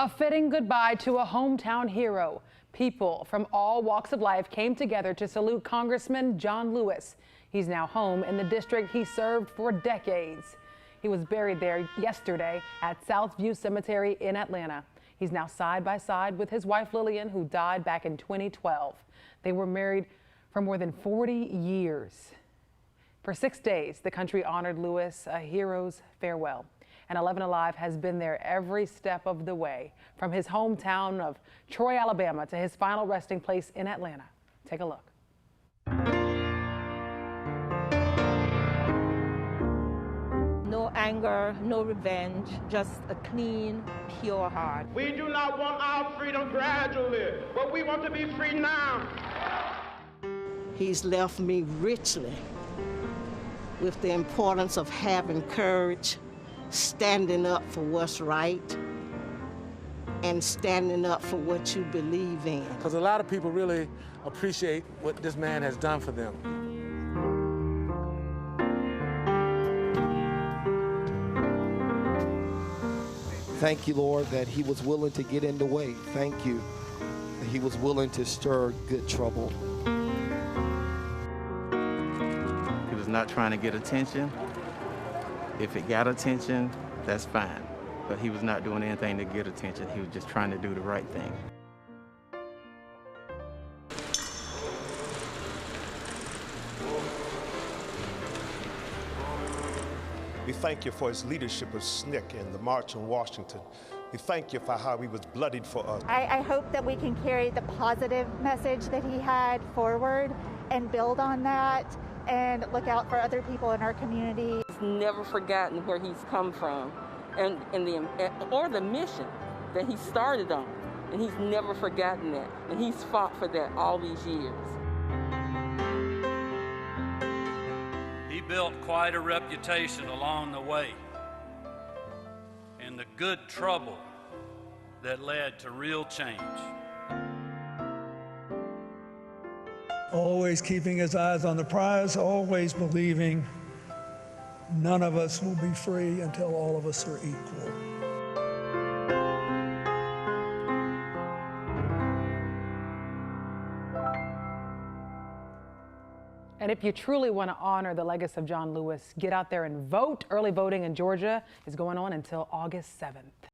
A fitting goodbye to a hometown hero. People from all walks of life came together to salute Congressman John Lewis. He's now home in the district he served for decades. He was buried there yesterday at Southview Cemetery in Atlanta. He's now side by side with his wife Lillian, who died back in 2012. They were married for more than 40 years. For 6 days, the country honored Lewis a hero's farewell. And 11 Alive has been there every step of the way, from his hometown of Troy, Alabama, to his final resting place in Atlanta. Take a look. No anger, no revenge, just a clean, pure heart. We do not want our freedom gradually, but we want to be free now. He's left me richly with the importance of having courage, standing up for what's right, and standing up for what you believe in. Because a lot of people really appreciate what this man has done for them. Thank you, Lord, that he was willing to get in the way. Thank you that he was willing to stir good trouble. He was not trying to get attention. If it got attention, that's fine. But he was not doing anything to get attention. He was just trying to do the right thing. We thank you for his leadership of SNCC and the March on Washington. We thank you for how he was bloodied for us. I hope that we can carry the positive message that he had forward and build on that and look out for other people in our community. He's never forgotten where he's come from and the mission that he started on. And he's never forgotten that. And he's fought for that all these years. He built quite a reputation along the way, and the good trouble that led to real change. Always keeping his eyes on the prize, always believing none of us will be free until all of us are equal. And if you truly want to honor the legacy of John Lewis, get out there and vote. Early voting in Georgia is going on until August 7th.